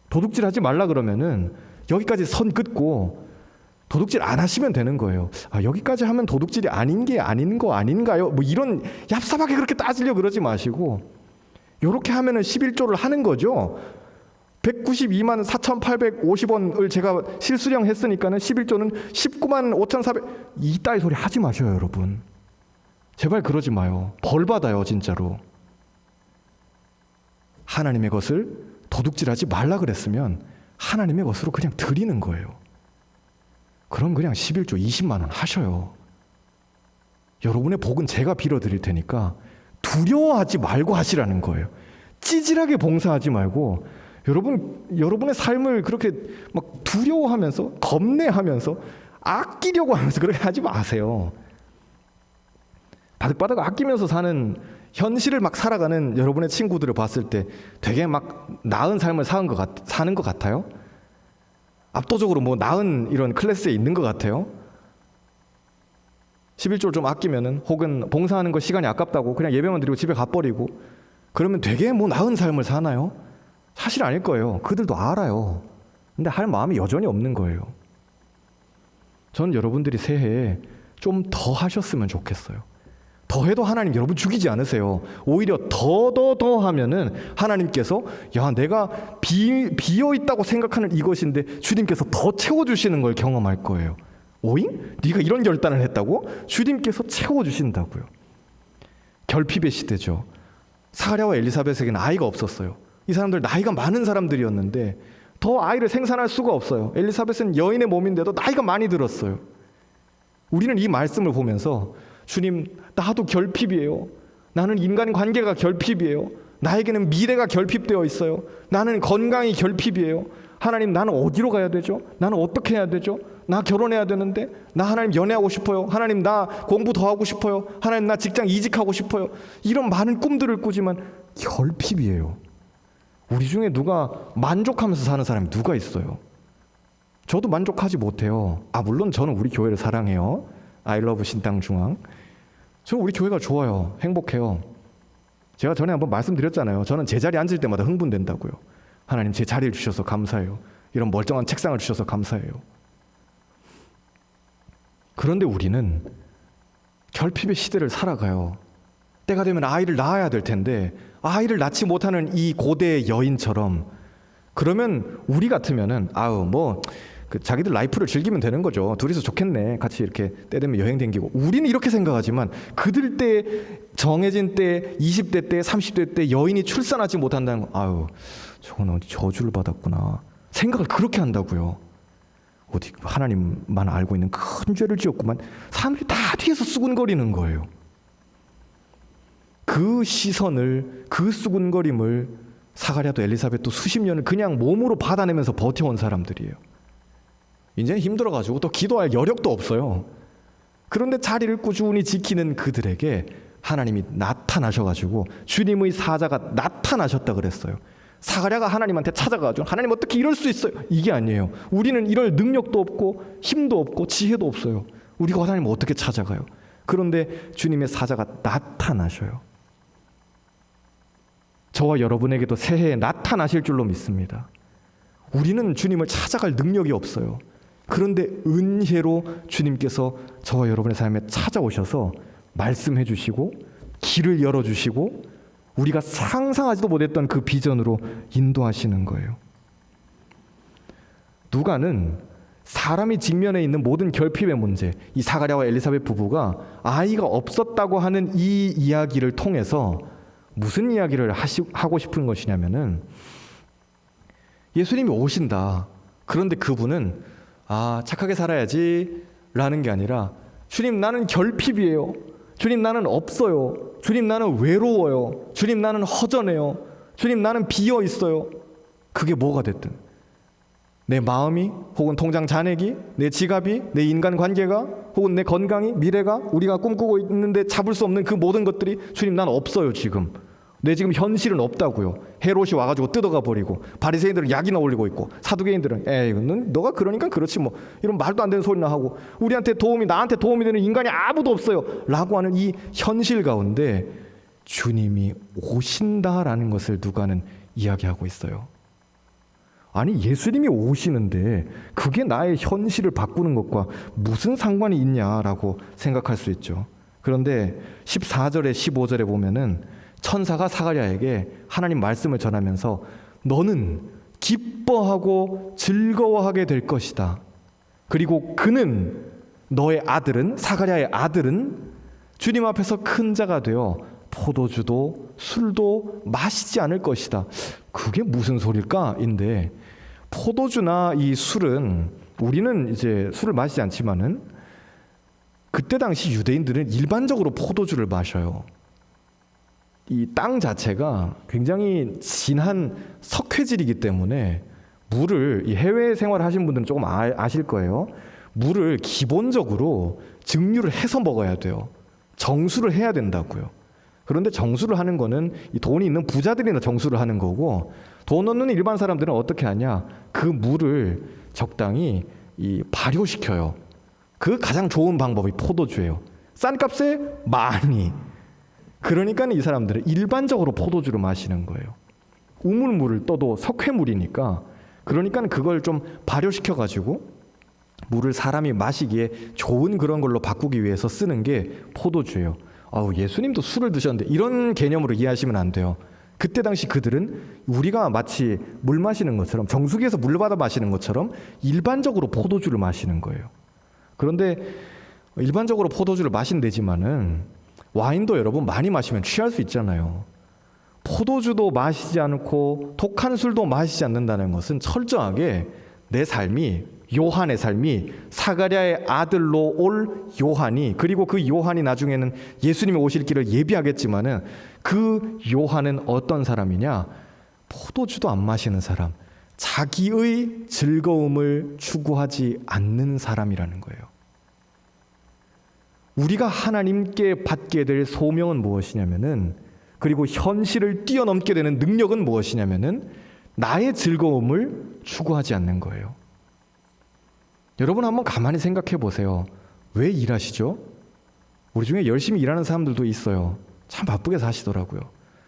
도둑질하지 말라 그러면은 여기까지 선 긋고 도둑질 안 하시면 되는 거예요. 여기까지 하면 도둑질이 아닌 게 아닌 거 아닌가요? 뭐 이런 얍삽하게 그렇게 따지려고 그러지 마시고 요렇게 하면은 11조를 하는 거죠. 192만 4,850원을 제가 실수령 했으니까는 11조는 19만 5,400 이따위 소리 하지 마셔요, 여러분. 제발 그러지 마요. 벌 받아요, 진짜로. 하나님의 것을 도둑질하지 말라 그랬으면 하나님의 것으로 그냥 드리는 거예요. 그럼 그냥 11조 20만 원 하셔요. 여러분의 복은 제가 빌어드릴 테니까 두려워하지 말고 하시라는 거예요. 찌질하게 봉사하지 말고 여러분의 삶을 그렇게 막 두려워하면서 겁내하면서 아끼려고 하면서 그렇게 하지 마세요. 바득바득 아끼면서 사는 현실을 막 살아가는 여러분의 친구들을 봤을 때 되게 막 나은 삶을 사는 것 같아요? 압도적으로 뭐 나은 이런 클래스에 있는 것 같아요? 11조를 좀 아끼면은 혹은 봉사하는 거 시간이 아깝다고 그냥 예배만 드리고 집에 가버리고 그러면 되게 뭐 나은 삶을 사나요? 사실 아닐 거예요. 그들도 알아요. 근데 할 마음이 여전히 없는 거예요. 전 여러분들이 새해에 좀 더 하셨으면 좋겠어요. 더 해도 하나님 여러분 죽이지 않으세요. 오히려 더 하면은 하나님께서 내가 비어 있다고 생각하는 이것인데 주님께서 더 채워주시는 걸 경험할 거예요. 오잉? 네가 이런 결단을 했다고? 주님께서 채워주신다고요. 결핍의 시대죠. 사가랴와 엘리사벳에게는 아이가 없었어요. 이 사람들 나이가 많은 사람들이었는데 더 아이를 생산할 수가 없어요. 엘리사벳은 여인의 몸인데도 나이가 많이 들었어요. 우리는 이 말씀을 보면서 주님, 나도 결핍이에요. 나는 인간관계가 결핍이에요. 나에게는 미래가 결핍되어 있어요. 나는 건강이 결핍이에요. 하나님, 나는 어디로 가야 되죠? 나는 어떻게 해야 되죠? 나 결혼해야 되는데, 나 하나님 연애하고 싶어요. 하나님, 나 공부 더 하고 싶어요. 하나님, 나 직장 이직하고 싶어요. 이런 많은 꿈들을 꾸지만 결핍이에요. 우리 중에 누가 만족하면서 사는 사람이 누가 있어요? 저도 만족하지 못해요. 물론 저는 우리 교회를 사랑해요. 아이러브 신당중앙. 저는 우리 교회가 좋아요. 행복해요. 제가 전에 한번 말씀드렸잖아요. 저는 제 자리에 앉을 때마다 흥분된다고요. 하나님, 제 자리를 주셔서 감사해요. 이런 멀쩡한 책상을 주셔서 감사해요. 그런데 우리는 결핍의 시대를 살아가요. 때가 되면 아이를 낳아야 될 텐데 아이를 낳지 못하는 이 고대의 여인처럼, 그러면 우리 같으면은 자기들 라이프를 즐기면 되는 거죠. 둘이서 좋겠네. 같이 이렇게 때 되면 여행 다니고. 우리는 이렇게 생각하지만 그들 때 정해진 때 20대 때 30대 때 여인이 출산하지 못한다는 거, 아유 저건 어디 저주를 받았구나 생각을 그렇게 한다고요. 어디 하나님만 알고 있는 큰 죄를 지었구만. 사람들이 다 뒤에서 수군거리는 거예요. 그 시선을, 그 수군거림을 사가랴도 엘리사벳도 수십 년을 그냥 몸으로 받아내면서 버텨온 사람들이에요. 이제는 힘들어가지고 또 기도할 여력도 없어요. 그런데 자리를 꾸준히 지키는 그들에게 하나님이 나타나셔가지고 주님의 사자가 나타나셨다 그랬어요. 사가랴가 하나님한테 찾아가가지고 하나님 어떻게 이럴 수 있어요? 이게 아니에요. 우리는 이럴 능력도 없고 힘도 없고 지혜도 없어요. 우리가 하나님을 어떻게 찾아가요? 그런데 주님의 사자가 나타나셔요. 저와 여러분에게도 새해에 나타나실 줄로 믿습니다. 우리는 주님을 찾아갈 능력이 없어요. 그런데 은혜로 주님께서 저와 여러분의 삶에 찾아오셔서 말씀해 주시고 길을 열어주시고 우리가 상상하지도 못했던 그 비전으로 인도하시는 거예요. 누가는 사람이 직면해 있는 모든 결핍의 문제, 이 사가랴와 엘리사벳 부부가 아이가 없었다고 하는 이 이야기를 통해서 무슨 이야기를 하고 싶은 것이냐면은 예수님이 오신다. 그런데 그분은 착하게 살아야지 라는 게 아니라 주님 나는 결핍이에요. 주님 나는 없어요. 주님 나는 외로워요. 주님 나는 허전해요. 주님 나는 비어 있어요. 그게 뭐가 됐든 내 마음이 혹은 통장 잔액이 내 지갑이 내 인간관계가 혹은 내 건강이 미래가 우리가 꿈꾸고 있는데 잡을 수 없는 그 모든 것들이 주님 난 없어요. 지금 내 지금 현실은 없다고요. 헤롯이 와가지고 뜯어가 버리고 바리새인들은 약이나 올리고 있고 사두개인들은 에이 너가 그러니까 그렇지 뭐 이런 말도 안 되는 소리나 하고 우리한테 나한테 도움이 되는 인간이 아무도 없어요 라고 하는 이 현실 가운데 주님이 오신다라는 것을 누가는 이야기하고 있어요. 아니 예수님이 오시는데 그게 나의 현실을 바꾸는 것과 무슨 상관이 있냐라고 생각할 수 있죠. 그런데 14절에 15절에 보면은 천사가 사가랴에게 하나님 말씀을 전하면서 너는 기뻐하고 즐거워하게 될 것이다. 그리고 그는 너의 아들은 사가랴의 아들은 주님 앞에서 큰 자가 되어 포도주도 술도 마시지 않을 것이다. 그게 무슨 소릴까?인데 포도주나 이 술은 우리는 이제 술을 마시지 않지만은 그때 당시 유대인들은 일반적으로 포도주를 마셔요. 이 땅 자체가 굉장히 진한 석회질이기 때문에 물을 이 해외 생활을 하신 분들은 조금 아실 거예요. 물을 기본적으로 증류를 해서 먹어야 돼요. 정수를 해야 된다고요. 그런데 정수를 하는 거는 이 돈이 있는 부자들이나 정수를 하는 거고 돈 없는 일반 사람들은 어떻게 하냐? 그 물을 적당히 발효시켜요. 그 가장 좋은 방법이 포도주예요. 싼 값에 많이. 그러니까 이 사람들은 일반적으로 포도주를 마시는 거예요. 우물물을 떠도 석회물이니까 그러니까 그걸 좀 발효시켜 가지고 물을 사람이 마시기에 좋은 그런 걸로 바꾸기 위해서 쓰는 게 포도주예요. 예수님도 술을 드셨는데 이런 개념으로 이해하시면 안 돼요. 그때 당시 그들은 우리가 마치 물 마시는 것처럼 정수기에서 물 받아 마시는 것처럼 일반적으로 포도주를 마시는 거예요. 그런데 일반적으로 포도주를 마신대지만은 와인도 여러분 많이 마시면 취할 수 있잖아요. 포도주도 마시지 않고 독한 술도 마시지 않는다는 것은 철저하게 내 삶이 요한의 삶이 사가랴의 아들로 올 요한이 그리고 그 요한이 나중에는 예수님이 오실 길을 예비하겠지만은 그 요한은 어떤 사람이냐? 포도주도 안 마시는 사람, 자기의 즐거움을 추구하지 않는 사람이라는 거예요. 우리가 하나님께 받게 될 소명은 무엇이냐면은 그리고 현실을 뛰어넘게 되는 능력은 무엇이냐면은 나의 즐거움을 추구하지 않는 거예요. 여러분 한번 가만히 생각해 보세요. 왜 일하시죠? 우리 중에 열심히 일하는 사람들도 있어요. 참 바쁘게 사시더라고요.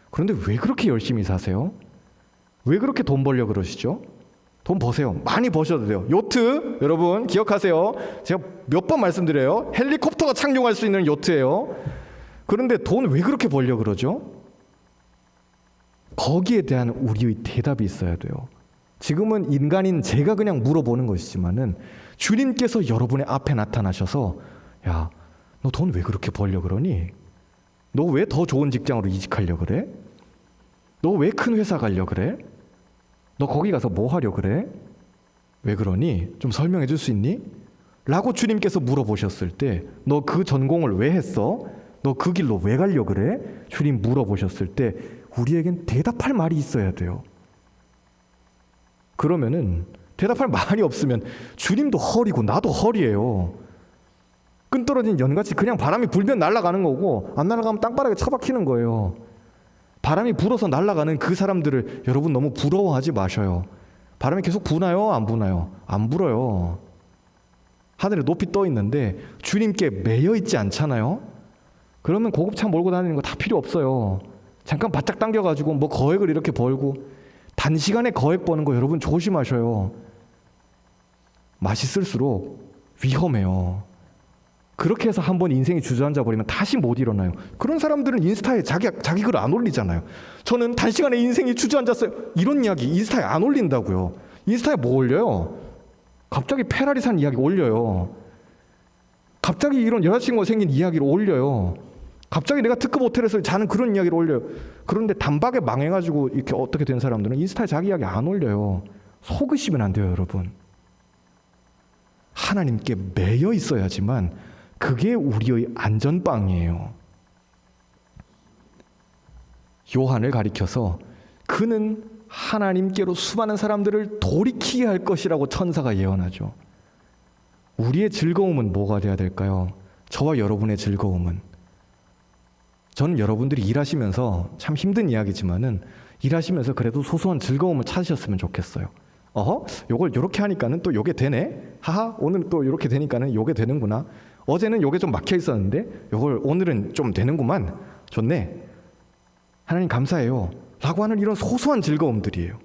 그런데 왜 그렇게 열심히 사세요? 왜 그렇게 돈 벌려 그러시죠? 돈 버세요. 많이 버셔도 돼요. 요트 여러분 기억하세요. 제가 몇 번 말씀드려요. 헬리콥터가 착륙할 수 있는 요트예요. 그런데 돈 왜 그렇게 벌려 그러죠? 거기에 대한 우리의 대답이 있어야 돼요. 지금은 인간인 제가 그냥 물어보는 것이지만은 주님께서 여러분의 앞에 나타나셔서 야, 너 돈 왜 그렇게 벌려 그러니? 너 왜 더 좋은 직장으로 이직하려 그래? 너 왜 큰 회사 가려 그래? 너 거기 가서 뭐 하려 그래? 왜 그러니? 좀 설명해 줄 수 있니? 라고 주님께서 물어보셨을 때 너 그 전공을 왜 했어? 너 그 길로 왜 가려 그래? 주님 물어보셨을 때 우리에겐 대답할 말이 있어야 돼요. 그러면은 대답할 말이 없으면 주님도 헐이고 나도 헐이에요. 끈 떨어진 연같이 그냥 바람이 불면 날아가는 거고 안 날아가면 땅바닥에 처박히는 거예요. 바람이 불어서 날아가는 그 사람들을 여러분 너무 부러워하지 마셔요. 바람이 계속 부나요? 안 부나요? 안 불어요. 하늘에 높이 떠 있는데 주님께 매여 있지 않잖아요. 그러면 고급차 몰고 다니는 거 다 필요 없어요. 잠깐 바짝 당겨가지고 뭐 거액을 이렇게 벌고 단시간에 거액 버는 거 여러분 조심하셔요. 맛있을수록 위험해요. 그렇게 해서 한번 인생이 주저앉아 버리면 다시 못 일어나요. 그런 사람들은 인스타에 자기 글 안 올리잖아요. 저는 단시간에 인생이 주저앉았어요. 이런 이야기 인스타에 안 올린다고요. 인스타에 뭐 올려요? 갑자기 페라리 산 이야기 올려요. 갑자기 이런 여자친구가 생긴 이야기를 올려요. 갑자기 내가 특급 호텔에서 자는 그런 이야기를 올려요. 그런데 단박에 망해가지고 이렇게 어떻게 된 사람들은 인스타에 자기 이야기 안 올려요. 속으시면 안 돼요, 여러분. 하나님께 매여 있어야지만 그게 우리의 안전빵이에요. 요한을 가리켜서 그는 하나님께로 수많은 사람들을 돌이키게 할 것이라고 천사가 예언하죠. 우리의 즐거움은 뭐가 돼야 될까요? 저와 여러분의 즐거움은, 저는 여러분들이 일하시면서 참 힘든 이야기지만은 일하시면서 그래도 소소한 즐거움을 찾으셨으면 좋겠어요. 요걸 요렇게 하니까는 또 요게 되네. 하하, 오늘 또 요렇게 되니까는 요게 되는구나. 어제는 요게 좀 막혀 있었는데 요걸 오늘은 좀 되는구만. 좋네. 하나님 감사해요. 라고 하는 이런 소소한 즐거움들이에요.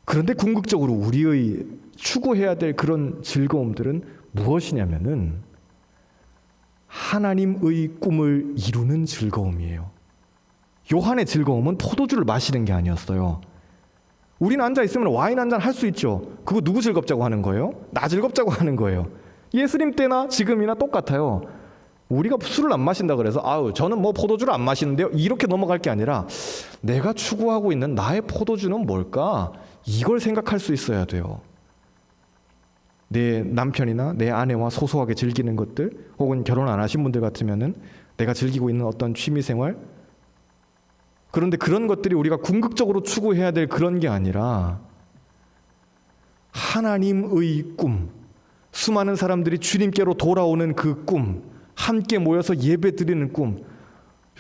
그런데 궁극적으로 우리의 추구해야 될 그런 즐거움들은 무엇이냐면은 하나님의 꿈을 이루는 즐거움이에요. 요한의 즐거움은 포도주를 마시는 게 아니었어요. 우리는 앉아있으면 와인 한잔 할 수 있죠. 그거 누구 즐겁자고 하는 거예요? 나 즐겁자고 하는 거예요. 예수님 때나 지금이나 똑같아요. 우리가 술을 안 마신다 그래서 저는 뭐 포도주를 안 마시는데요, 이렇게 넘어갈 게 아니라 내가 추구하고 있는 나의 포도주는 뭘까? 이걸 생각할 수 있어야 돼요. 내 남편이나 내 아내와 소소하게 즐기는 것들, 혹은 결혼 안 하신 분들 같으면은 내가 즐기고 있는 어떤 취미생활, 그런데 그런 것들이 우리가 궁극적으로 추구해야 될 그런 게 아니라 하나님의 꿈, 수많은 사람들이 주님께로 돌아오는 그 꿈, 함께 모여서 예배 드리는 꿈,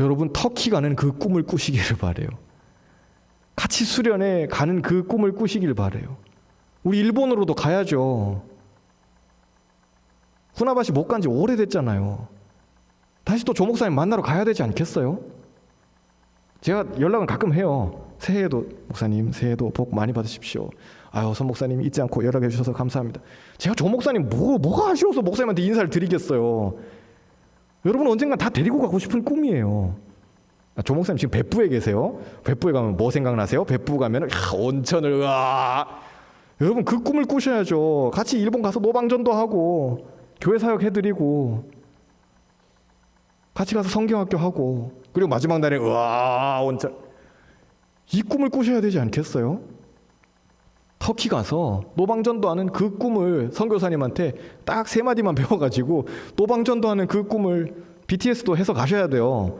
여러분 터키 가는 그 꿈을 꾸시기를 바래요. 같이 수련회 가는 그 꿈을 꾸시길 바래요. 우리 일본으로도 가야죠. 후나바시 못 간 지 오래됐잖아요. 다시 또 조 목사님 만나러 가야 되지 않겠어요? 제가 연락은 가끔 해요. 새해에도 목사님 새해도 복 많이 받으십시오. 선 목사님 잊지 않고 연락해 주셔서 감사합니다. 제가 조 목사님 뭐가 아쉬워서 목사님한테 인사를 드리겠어요. 여러분 언젠간 다 데리고 가고 싶은 꿈이에요. 조 목사님 지금別府에 계세요.別府에 가면 뭐 생각나세요?別府 가면은 온천을 여러분 그 꿈을 꾸셔야죠. 같이 일본 가서 노방전도 하고 교회 사역 해드리고 같이 가서 성경학교 하고, 그리고 마지막 날에 온천, 이 꿈을 꾸셔야 되지 않겠어요? 터키 가서 노방전도 하는 그 꿈을 선교사님한테 딱 3마디만 배워가지고 노방전도 하는 그 꿈을 BTS도 해서 가셔야 돼요.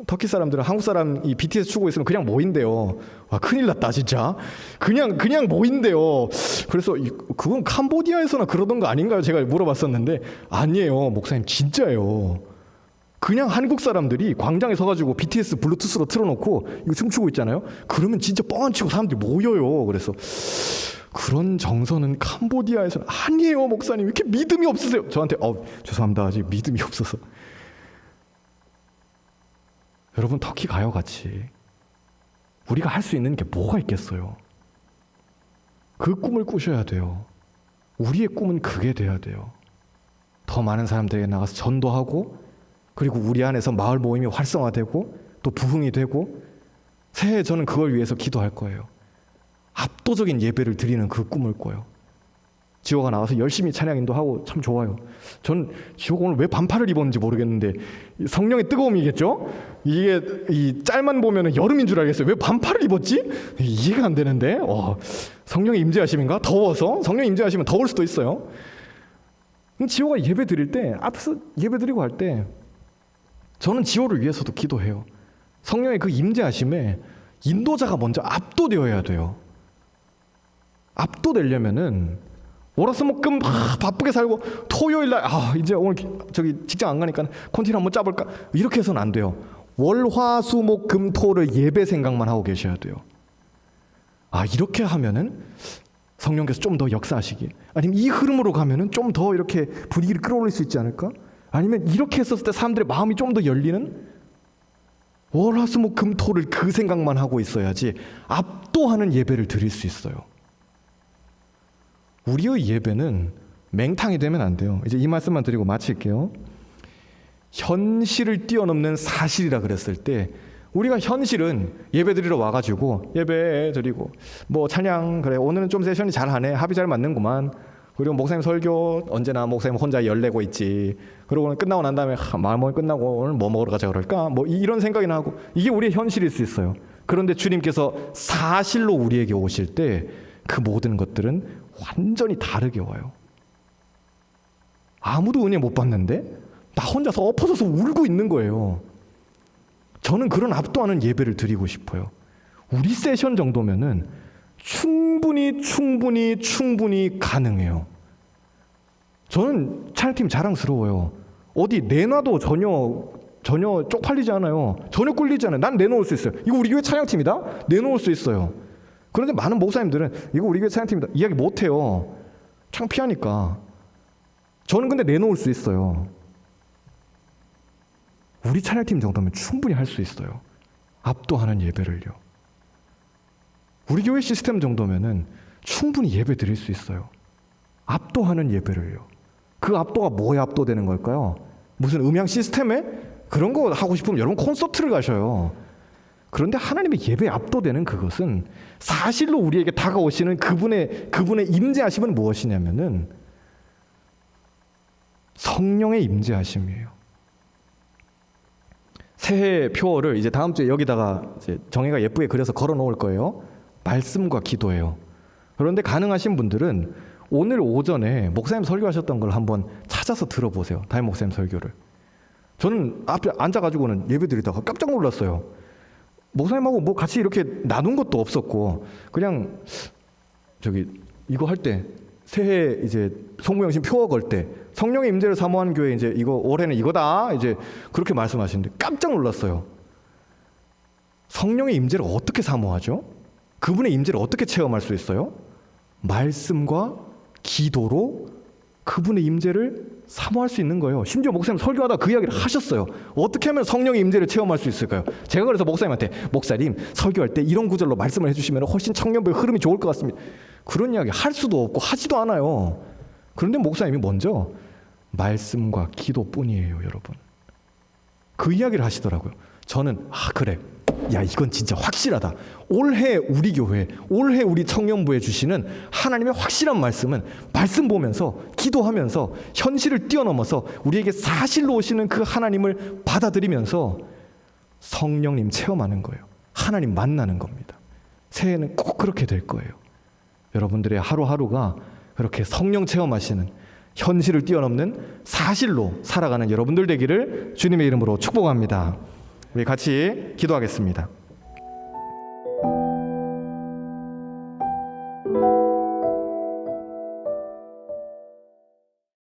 터키 사람들은 한국 사람이 BTS 추고 있으면 그냥 모인대요. 큰일 났다 진짜. 그냥 모인대요. 그래서 그건 캄보디아에서나 그러던 거 아닌가요? 제가 물어봤었는데 아니에요 목사님, 진짜예요. 그냥 한국 사람들이 광장에 서가지고 BTS 블루투스로 틀어놓고 이거 춤추고 있잖아요. 그러면 진짜 뻥치고 사람들이 모여요. 그래서 그런 정서는 캄보디아에서는 아니에요 목사님, 왜 이렇게 믿음이 없으세요? 저한테 죄송합니다, 아직 믿음이 없어서. 여러분 터키 가요 같이. 우리가 할 수 있는 게 뭐가 있겠어요? 그 꿈을 꾸셔야 돼요. 우리의 꿈은 그게 돼야 돼요. 더 많은 사람들에게 나가서 전도하고, 그리고 우리 안에서 마을 모임이 활성화되고 또 부흥이 되고, 새해 저는 그걸 위해서 기도할 거예요. 압도적인 예배를 드리는 그 꿈을 꿔요. 지호가 나와서 열심히 찬양 인도하고 참 좋아요. 전 지호가 오늘 왜 반팔을 입었는지 모르겠는데 성령의 뜨거움이겠죠? 이게 이 짤만 보면 여름인 줄 알겠어요. 왜 반팔을 입었지? 이해가 안 되는데 성령의 임재하심인가? 더워서? 성령의 임재하시면 더울 수도 있어요. 지호가 예배 드릴 때 앞에서 예배 드리고 할 때 저는 지호를 위해서도 기도해요. 성령의 그 임재하심에 인도자가 먼저 압도되어야 돼요. 압도되려면은 월화수목금 바쁘게 살고 토요일날 이제 오늘 저기 직장 안 가니까 콘티를 한번 짜볼까 이렇게 해서는 안 돼요. 월화수목금토를 예배 생각만 하고 계셔야 돼요. 이렇게 하면은 성령께서 좀 더 역사하시기, 아니면 이 흐름으로 가면은 좀 더 이렇게 분위기를 끌어올릴 수 있지 않을까? 아니면 이렇게 했었을 때 사람들의 마음이 좀 더 열리는, 월화수목금토를 그 생각만 하고 있어야지 압도하는 예배를 드릴 수 있어요. 우리의 예배는 맹탕이 되면 안 돼요. 이제 이 말씀만 드리고 마칠게요. 현실을 뛰어넘는 사실이라 그랬을 때 우리가 현실은 예배 드리러 와가지고 예배 드리고 뭐 찬양 그래 오늘은 좀 세션이 잘하네, 합이 잘 맞는구만, 그리고 목사님 설교 언제나 목사님 혼자 열내고 있지, 그리고 끝나고 난 다음에 마음이 끝나고 오늘 뭐 먹으러 가자 그럴까, 뭐 이런 생각이나 하고, 이게 우리의 현실일 수 있어요. 그런데 주님께서 사실로 우리에게 오실 때 그 모든 것들은 완전히 다르게 와요. 아무도 은혜 못 받는데 나 혼자서 엎어져서 울고 있는 거예요. 저는 그런 압도하는 예배를 드리고 싶어요. 우리 세션 정도면은 충분히 가능해요. 저는 찬양팀 자랑스러워요. 어디 내놔도 전혀 쪽팔리지 않아요. 전혀 꿀리지 않아요. 난 내놓을 수 있어요. 이거 우리 교회 찬양팀이다? 내놓을 수 있어요. 그런데 많은 목사님들은 이거 우리 교회 찬양팀이다 이야기 못해요. 창피하니까. 저는 근데 내놓을 수 있어요. 우리 찬양팀 정도면 충분히 할 수 있어요. 압도하는 예배를요. 우리 교회 시스템 정도면은 충분히 예배 드릴 수 있어요. 압도하는 예배를요. 그 압도가 뭐에 압도되는 걸까요? 무슨 음향 시스템에? 그런 거 하고 싶으면 여러분 콘서트를 가셔요. 그런데 하나님의 예배에 압도되는 그것은 사실로 우리에게 다가오시는 그분의 임재하심은 무엇이냐면은 성령의 임재하심이에요. 새해 표어를 이제 다음 주에 여기다가 이제 정혜가 예쁘게 그려서 걸어 놓을 거예요. 말씀과 기도예요. 그런데 가능하신 분들은 오늘 오전에 목사님 설교하셨던 걸 한번 찾아서 들어보세요. 담임 목사님 설교를. 저는 앞에 앉아가지고는 예배 드리다가 깜짝 놀랐어요. 목사님하고 뭐 같이 이렇게 나눈 것도 없었고 그냥 이거 할 때 새해 이제 송구영신 표어 걸 때 성령의 임재를 사모하는 교회 이제 이거 올해는 이거다 이제 그렇게 말씀하시는데 깜짝 놀랐어요. 성령의 임재를 어떻게 사모하죠? 그분의 임재를 어떻게 체험할 수 있어요? 말씀과 기도로 그분의 임재를 사모할 수 있는 거예요. 심지어 목사님 설교하다 그 이야기를 하셨어요. 어떻게 하면 성령의 임재를 체험할 수 있을까요? 제가 그래서 목사님한테 목사님 설교할 때 이런 구절로 말씀을 해주시면 훨씬 청년부의 흐름이 좋을 것 같습니다. 그런 이야기 할 수도 없고 하지도 않아요. 그런데 목사님이 먼저 말씀과 기도뿐이에요, 여러분. 그 이야기를 하시더라고요. 저는 그래, 야 이건 진짜 확실하다. 올해 우리 교회, 올해 우리 청년부에 주시는 하나님의 확실한 말씀은 말씀 보면서 기도하면서 현실을 뛰어넘어서 우리에게 사실로 오시는 그 하나님을 받아들이면서 성령님 체험하는 거예요. 하나님 만나는 겁니다. 새해는 꼭 그렇게 될 거예요. 여러분들의 하루하루가 그렇게 성령 체험하시는, 현실을 뛰어넘는 사실로 살아가는 여러분들 되기를 주님의 이름으로 축복합니다. 우리 같이 기도하겠습니다.